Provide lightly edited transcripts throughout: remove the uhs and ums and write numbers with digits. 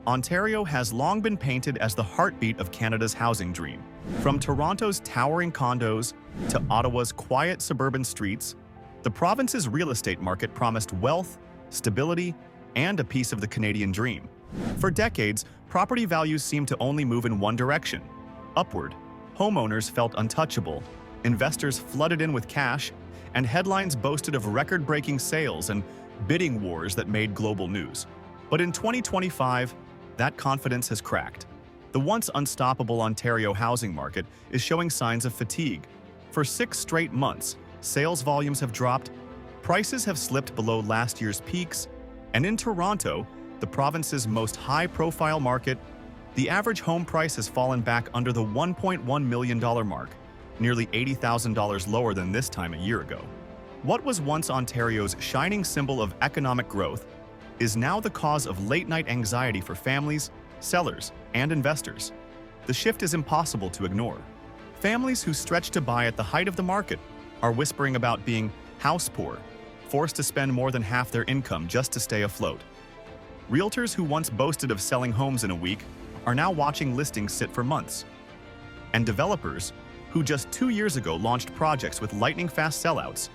Ontario has long been painted as the heartbeat of Canada's housing dream. From Toronto's towering condos to Ottawa's quiet suburban streets, the province's real estate market promised wealth, stability, and a piece of the Canadian dream. For decades, property values seemed to only move in one direction, upward. Homeowners felt untouchable, investors flooded in with cash, and headlines boasted of record-breaking sales and bidding wars that made global news. But in 2025, that confidence has cracked. The once unstoppable Ontario housing market is showing signs of fatigue. For 6 straight months, sales volumes have dropped, prices have slipped below last year's peaks, and in Toronto, the province's most high-profile market, the average home price has fallen back under the $1.1 million mark, nearly $80,000 lower than this time a year ago. What was once Ontario's shining symbol of economic growth is now the cause of late-night anxiety for families, sellers, and investors. The shift is impossible to ignore. Families who stretched to buy at the height of the market are whispering about being house poor, forced to spend more than half their income just to stay afloat. Realtors who once boasted of selling homes in a week are now watching listings sit for months. And developers, who just 2 years ago launched projects with lightning-fast sellouts,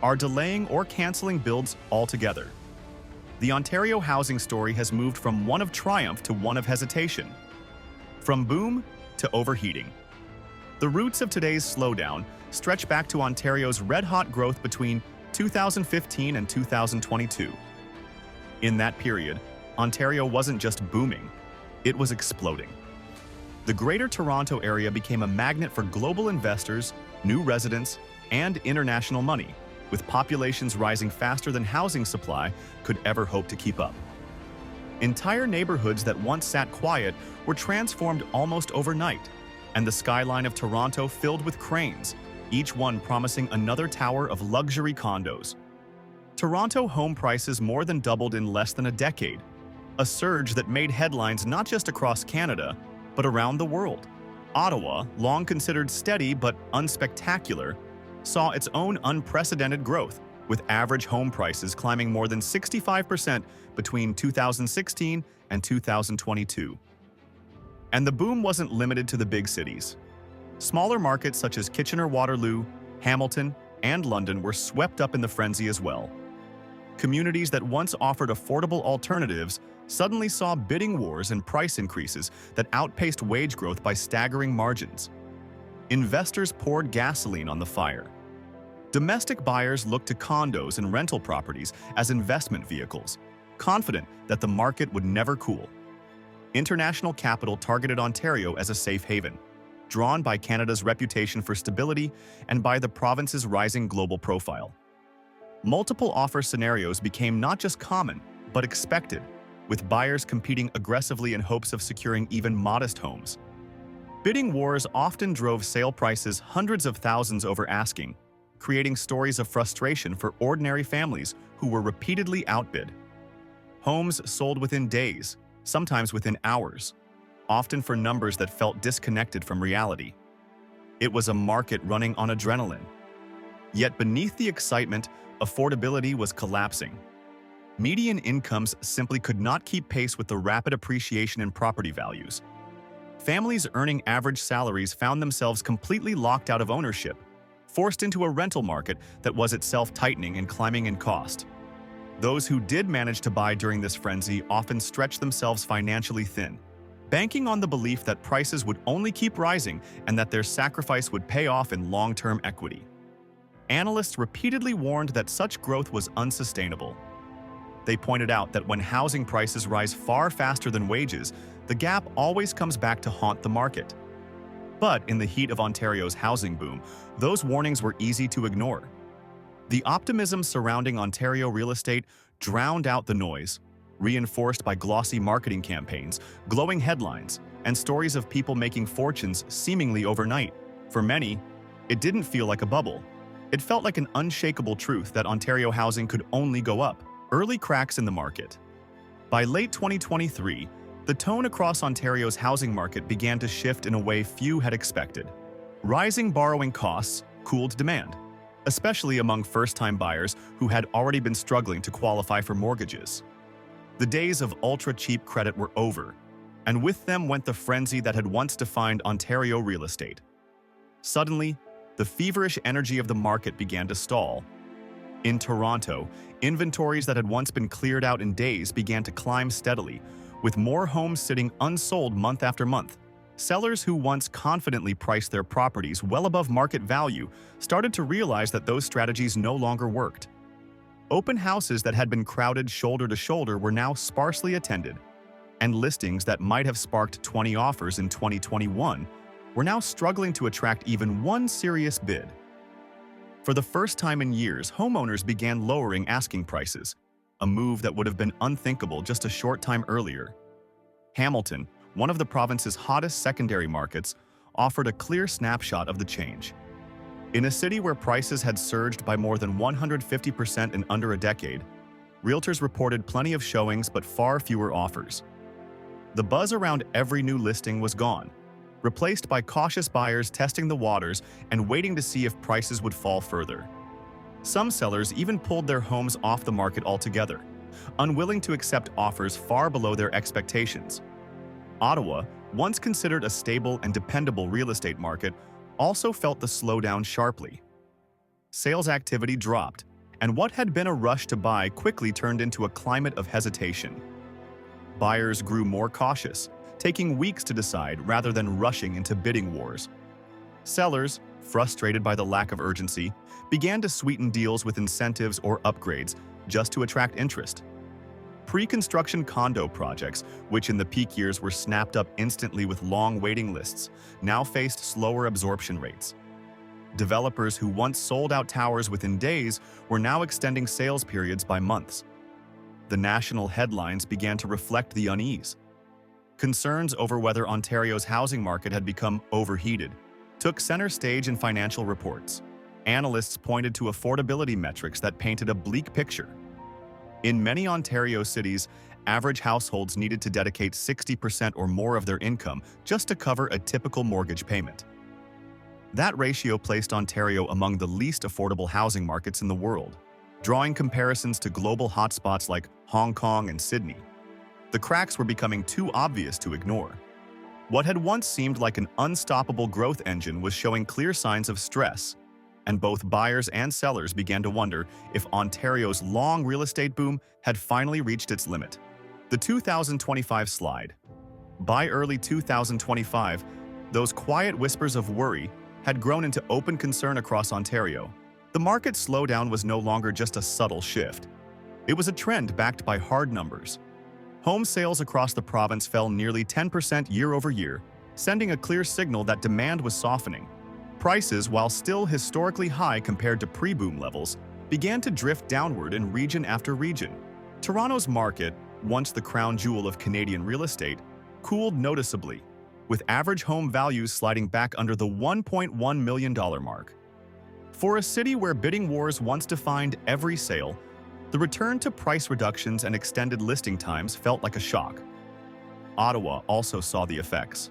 are delaying or canceling builds altogether. The Ontario housing story has moved from one of triumph to one of hesitation, from boom to overheating. The roots of today's slowdown stretch back to Ontario's red-hot growth between 2015 and 2022. In that period, Ontario wasn't just booming, it was exploding. The Greater Toronto Area became a magnet for global investors, new residents, and international money, with populations rising faster than housing supply could ever hope to keep up. Entire neighborhoods that once sat quiet were transformed almost overnight, and the skyline of Toronto filled with cranes, each one promising another tower of luxury condos. Toronto home prices more than doubled in less than a decade, a surge that made headlines not just across Canada, but around the world. Ottawa, long considered steady but unspectacular, saw its own unprecedented growth, with average home prices climbing more than 65% between 2016 and 2022. And the boom wasn't limited to the big cities. Smaller markets such as Kitchener-Waterloo, Hamilton, and London were swept up in the frenzy as well. Communities that once offered affordable alternatives suddenly saw bidding wars and price increases that outpaced wage growth by staggering margins. Investors poured gasoline on the fire. Domestic buyers looked to condos and rental properties as investment vehicles, confident that the market would never cool. International capital targeted Ontario as a safe haven, drawn by Canada's reputation for stability and by the province's rising global profile. Multiple offer scenarios became not just common, but expected, with buyers competing aggressively in hopes of securing even modest homes. Bidding wars often drove sale prices hundreds of thousands over asking, creating stories of frustration for ordinary families who were repeatedly outbid. Homes sold within days, sometimes within hours, often for numbers that felt disconnected from reality. It was a market running on adrenaline. Yet beneath the excitement, affordability was collapsing. Median incomes simply could not keep pace with the rapid appreciation in property values. Families earning average salaries found themselves completely locked out of ownership, forced into a rental market that was itself tightening and climbing in cost. Those who did manage to buy during this frenzy often stretched themselves financially thin, banking on the belief that prices would only keep rising and that their sacrifice would pay off in long-term equity. Analysts repeatedly warned that such growth was unsustainable. They pointed out that when housing prices rise far faster than wages, the gap always comes back to haunt the market. But in the heat of Ontario's housing boom, those warnings were easy to ignore. The optimism surrounding Ontario real estate drowned out the noise, reinforced by glossy marketing campaigns, glowing headlines, and stories of people making fortunes seemingly overnight. For many, it didn't feel like a bubble. It felt like an unshakable truth that Ontario housing could only go up. Early cracks in the market. By late 2023, the tone across Ontario's housing market began to shift in a way few had expected. Rising borrowing costs cooled demand, especially among first-time buyers who had already been struggling to qualify for mortgages. The days of ultra-cheap credit were over, and with them went the frenzy that had once defined Ontario real estate. Suddenly, the feverish energy of the market began to stall. In Toronto, inventories that had once been cleared out in days began to climb steadily, with more homes sitting unsold month after month. Sellers who once confidently priced their properties well above market value started to realize that those strategies no longer worked. Open houses that had been crowded shoulder to shoulder were now sparsely attended, and listings that might have sparked 20 offers in 2021 were now struggling to attract even one serious bid. For the first time in years, homeowners began lowering asking prices, a move that would have been unthinkable just a short time earlier. Hamilton, one of the province's hottest secondary markets, offered a clear snapshot of the change. In a city where prices had surged by more than 150% in under a decade, realtors reported plenty of showings but far fewer offers. The buzz around every new listing was gone, replaced by cautious buyers testing the waters and waiting to see if prices would fall further. Some sellers even pulled their homes off the market altogether, unwilling to accept offers far below their expectations. Ottawa, once considered a stable and dependable real estate market, also felt the slowdown sharply. Sales activity dropped, and what had been a rush to buy quickly turned into a climate of hesitation. Buyers grew more cautious, taking weeks to decide rather than rushing into bidding wars. Sellers, frustrated by the lack of urgency, began to sweeten deals with incentives or upgrades just to attract interest. Pre-construction condo projects, which in the peak years were snapped up instantly with long waiting lists, now faced slower absorption rates. Developers who once sold out towers within days were now extending sales periods by months. The national headlines began to reflect the unease. Concerns over whether Ontario's housing market had become overheated took center stage in financial reports. Analysts pointed to affordability metrics that painted a bleak picture. In many Ontario cities, average households needed to dedicate 60% or more of their income just to cover a typical mortgage payment. That ratio placed Ontario among the least affordable housing markets in the world, drawing comparisons to global hotspots like Hong Kong and Sydney. The cracks were becoming too obvious to ignore. What had once seemed like an unstoppable growth engine was showing clear signs of stress, and both buyers and sellers began to wonder if Ontario's long real estate boom had finally reached its limit. The 2025 slide. By early 2025, those quiet whispers of worry had grown into open concern across Ontario. The market slowdown was no longer just a subtle shift. It was a trend backed by hard numbers. Home sales across the province fell nearly 10% year over year, sending a clear signal that demand was softening. Prices, while still historically high compared to pre-boom levels, began to drift downward in region after region. Toronto's market, once the crown jewel of Canadian real estate, cooled noticeably, with average home values sliding back under the $1.1 million mark. For a city where bidding wars once defined every sale, the return to price reductions and extended listing times felt like a shock. Ottawa also saw the effects.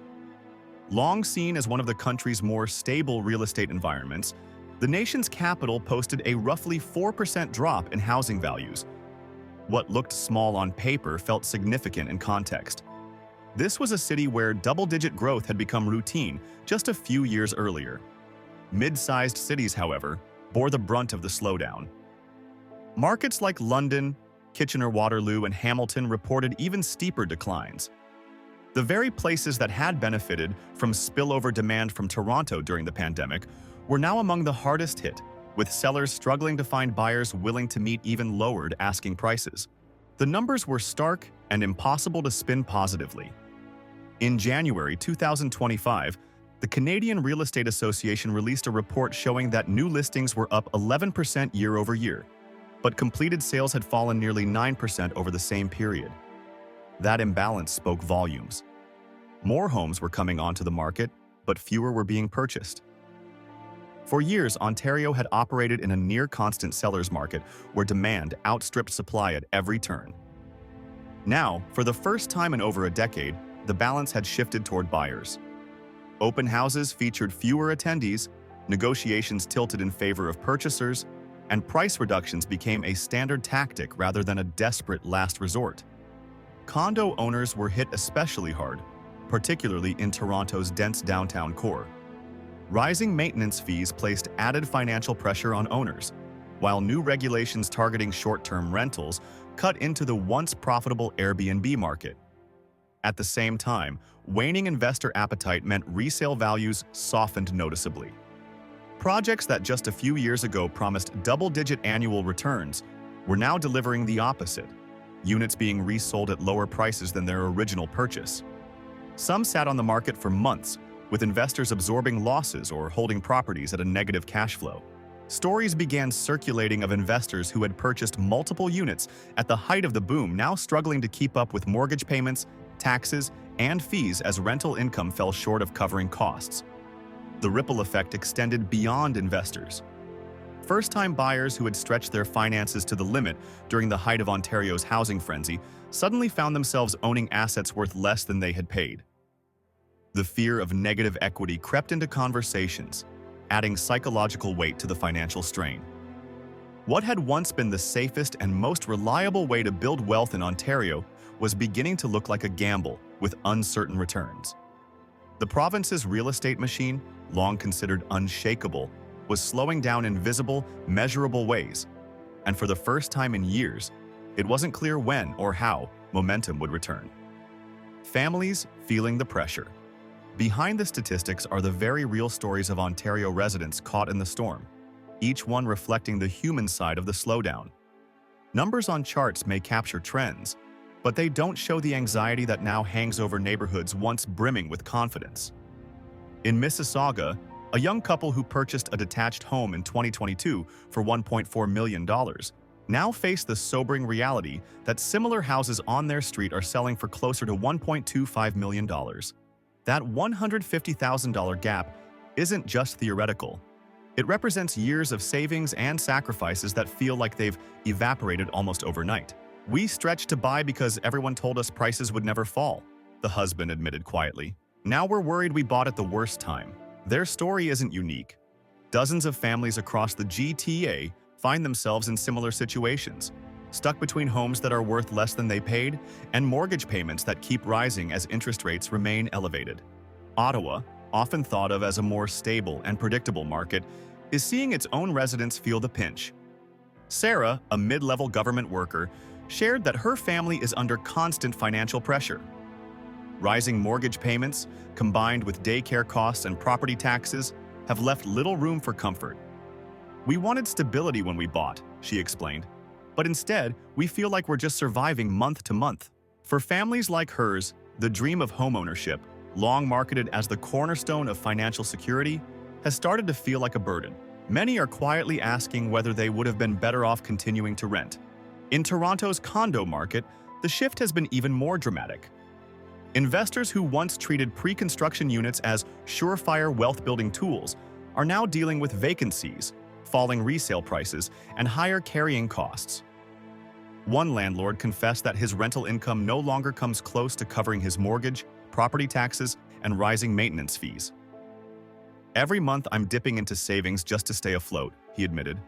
Long seen as one of the country's more stable real estate environments, the nation's capital posted a roughly 4% drop in housing values. What looked small on paper felt significant in context. This was a city where double-digit growth had become routine just a few years earlier. Mid-sized cities, however, bore the brunt of the slowdown. Markets like London, Kitchener-Waterloo, and Hamilton reported even steeper declines. The very places that had benefited from spillover demand from Toronto during the pandemic were now among the hardest hit, with sellers struggling to find buyers willing to meet even lowered asking prices. The numbers were stark and impossible to spin positively. In January 2025, the Canadian Real Estate Association released a report showing that new listings were up 11% year over year, but completed sales had fallen nearly 9% over the same period. That imbalance spoke volumes. More homes were coming onto the market, but fewer were being purchased. For years, Ontario had operated in a near-constant seller's market where demand outstripped supply at every turn. Now, for the first time in over a decade, the balance had shifted toward buyers. Open houses featured fewer attendees, negotiations tilted in favor of purchasers, and price reductions became a standard tactic rather than a desperate last resort. condo owners were hit especially hard, particularly in Toronto's dense downtown core. Rising maintenance fees placed added financial pressure on owners, while new regulations targeting short-term rentals cut into the once profitable Airbnb market. At the same time, waning investor appetite meant resale values softened noticeably. Projects that just a few years ago promised double-digit annual returns were now delivering the opposite, units being resold at lower prices than their original purchase. Some sat on the market for months, with investors absorbing losses or holding properties at a negative cash flow. Stories began circulating of investors who had purchased multiple units at the height of the boom now struggling to keep up with mortgage payments, taxes, and fees as rental income fell short of covering costs. The ripple effect extended beyond investors. First-time buyers who had stretched their finances to the limit during the height of Ontario's housing frenzy suddenly found themselves owning assets worth less than they had paid. The fear of negative equity crept into conversations, adding psychological weight to the financial strain. What had once been the safest and most reliable way to build wealth in Ontario was beginning to look like a gamble with uncertain returns. The province's real estate machine, long considered unshakable, was slowing down in visible, measurable ways, and for the first time in years, it wasn't clear when or how momentum would return. Families feeling the pressure. Behind the statistics are the very real stories of Ontario residents caught in the storm, each one reflecting the human side of the slowdown. Numbers on charts may capture trends, but they don't show the anxiety that now hangs over neighborhoods once brimming with confidence. In Mississauga, a young couple who purchased a detached home in 2022 for $1.4 million now face the sobering reality that similar houses on their street are selling for closer to $1.25 million. That $150,000 gap isn't just theoretical. It represents years of savings and sacrifices that feel like they've evaporated almost overnight. "We stretched to buy because everyone told us prices would never fall," the husband admitted quietly. "Now we're worried we bought at the worst time." Their story isn't unique. Dozens of families across the GTA find themselves in similar situations, stuck between homes that are worth less than they paid and mortgage payments that keep rising as interest rates remain elevated. Ottawa, often thought of as a more stable and predictable market, is seeing its own residents feel the pinch. Sarah, a mid-level government worker, shared that her family is under constant financial pressure. Rising mortgage payments, combined with daycare costs and property taxes, have left little room for comfort. "We wanted stability when we bought," she explained, "but instead, we feel like we're just surviving month to month." For families like hers, the dream of homeownership, long marketed as the cornerstone of financial security, has started to feel like a burden. Many are quietly asking whether they would have been better off continuing to rent. In Toronto's condo market, the shift has been even more dramatic. Investors who once treated pre-construction units as surefire wealth-building tools are now dealing with vacancies, falling resale prices, and higher carrying costs. One landlord confessed that his rental income no longer comes close to covering his mortgage, property taxes, and rising maintenance fees. "Every month I'm dipping into savings just to stay afloat," he admitted.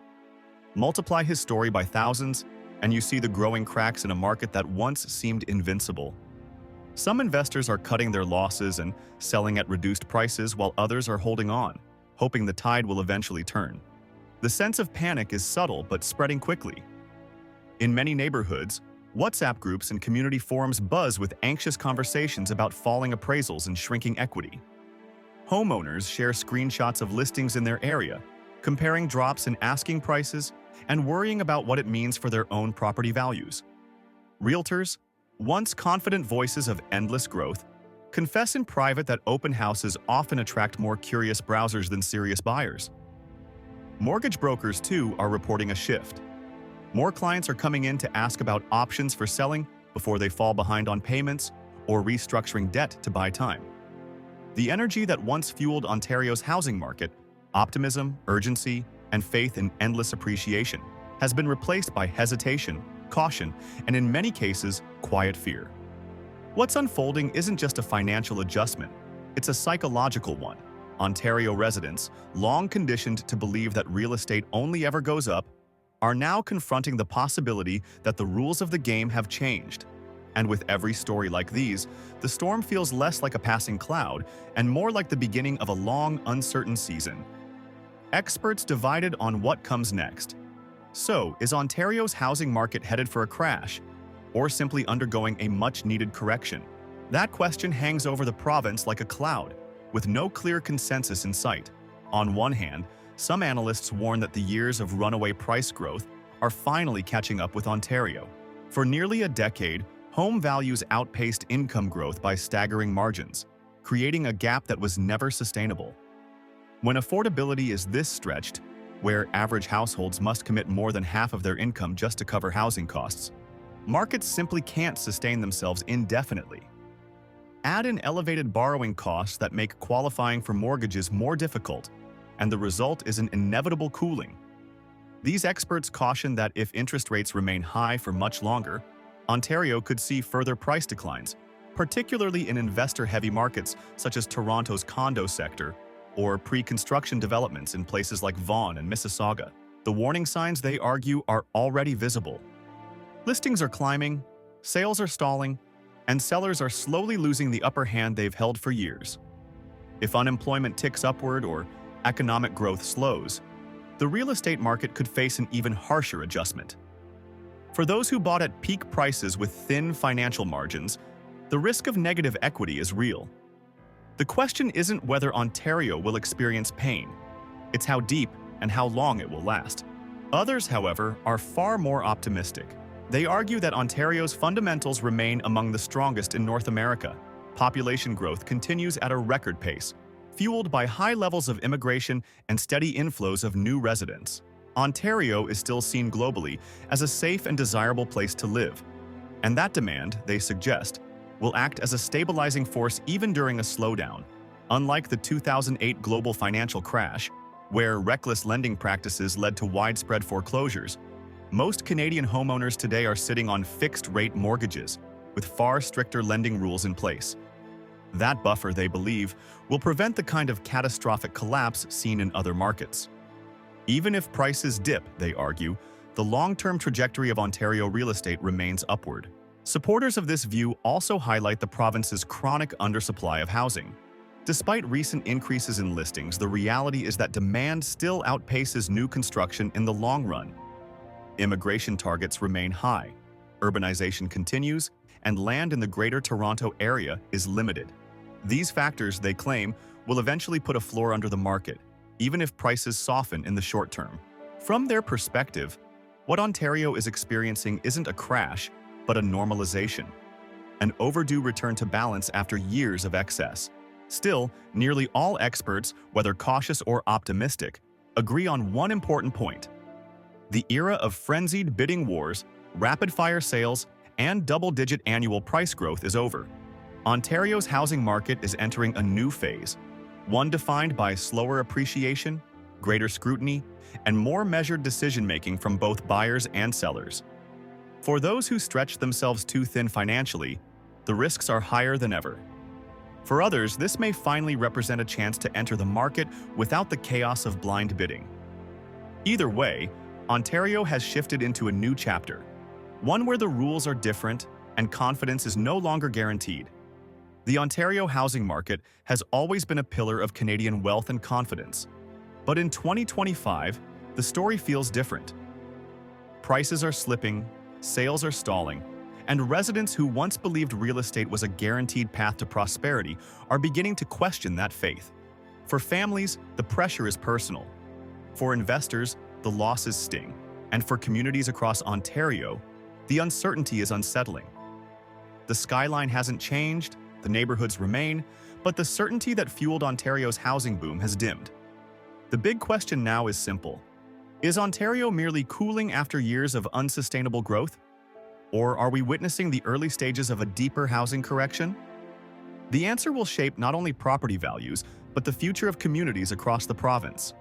Multiply his story by thousands, and you see the growing cracks in a market that once seemed invincible. Some investors are cutting their losses and selling at reduced prices while others are holding on, hoping the tide will eventually turn. The sense of panic is subtle but spreading quickly. In many neighborhoods, WhatsApp groups and community forums buzz with anxious conversations about falling appraisals and shrinking equity. Homeowners share screenshots of listings in their area, comparing drops in asking prices and worrying about what it means for their own property values. Realtors, once confident voices of endless growth, confess in private that open houses often attract more curious browsers than serious buyers. Mortgage brokers, too, are reporting a shift. More clients are coming in to ask about options for selling before they fall behind on payments or restructuring debt to buy time. The energy that once fueled Ontario's housing market, optimism, urgency, and faith in endless appreciation, has been replaced by hesitation, caution, and in many cases, quiet fear. What's unfolding isn't just a financial adjustment, it's a psychological one. Ontario residents, long conditioned to believe that real estate only ever goes up, are now confronting the possibility that the rules of the game have changed. And with every story like these, the storm feels less like a passing cloud and more like the beginning of a long, uncertain season. Experts divided on what comes next. So, is Ontario's housing market headed for a crash, or simply undergoing a much-needed correction? That question hangs over the province like a cloud, with no clear consensus in sight. On one hand, some analysts warn that the years of runaway price growth are finally catching up with Ontario. For nearly a decade, home values outpaced income growth by staggering margins, creating a gap that was never sustainable. When affordability is this stretched, where average households must commit more than half of their income just to cover housing costs, markets simply can't sustain themselves indefinitely. Add in elevated borrowing costs that make qualifying for mortgages more difficult, and the result is an inevitable cooling. These experts caution that if interest rates remain high for much longer, Ontario could see further price declines, particularly in investor-heavy markets such as Toronto's condo sector or pre-construction developments in places like Vaughan and Mississauga. The warning signs, they argue, are already visible. Listings are climbing, sales are stalling, and sellers are slowly losing the upper hand they've held for years. If unemployment ticks upward or economic growth slows, the real estate market could face an even harsher adjustment. For those who bought at peak prices with thin financial margins, the risk of negative equity is real. The question isn't whether Ontario will experience pain, it's how deep and how long it will last. Others, however, are far more optimistic. They argue that Ontario's fundamentals remain among the strongest in North America. Population growth continues at a record pace, fueled by high levels of immigration and steady inflows of new residents. Ontario is still seen globally as a safe and desirable place to live, and that demand, they suggest, will act as a stabilizing force even during a slowdown. Unlike the 2008 global financial crash, where reckless lending practices led to widespread foreclosures, most Canadian homeowners today are sitting on fixed-rate mortgages, with far stricter lending rules in place. That buffer, they believe, will prevent the kind of catastrophic collapse seen in other markets. Even if prices dip, they argue, the long-term trajectory of Ontario real estate remains upward. Supporters of this view also highlight the province's chronic undersupply of housing. Despite recent increases in listings, the reality is that demand still outpaces new construction in the long run. Immigration targets remain high, urbanization continues, and land in the Greater Toronto Area is limited. These factors, they claim, will eventually put a floor under the market, even if prices soften in the short term. From their perspective, what Ontario is experiencing isn't a crash, but a normalization, an overdue return to balance after years of excess. Still, nearly all experts, whether cautious or optimistic, agree on one important point. The era of frenzied bidding wars, rapid-fire sales, and double-digit annual price growth is over. Ontario's housing market is entering a new phase, one defined by slower appreciation, greater scrutiny, and more measured decision-making from both buyers and sellers. For those who stretch themselves too thin financially, the risks are higher than ever. For others, this may finally represent a chance to enter the market without the chaos of blind bidding. Either way, Ontario has shifted into a new chapter, one where the rules are different and confidence is no longer guaranteed. The Ontario housing market has always been a pillar of Canadian wealth and confidence. But in 2025, the story feels different. Prices are slipping, sales are stalling, and residents who once believed real estate was a guaranteed path to prosperity are beginning to question that faith. For families, the pressure is personal. For investors, the losses sting. And for communities across Ontario, the uncertainty is unsettling. The skyline hasn't changed, the neighborhoods remain, but the certainty that fueled Ontario's housing boom has dimmed. The big question now is simple. Is Ontario merely cooling after years of unsustainable growth? Or are we witnessing the early stages of a deeper housing correction? The answer will shape not only property values, but the future of communities across the province.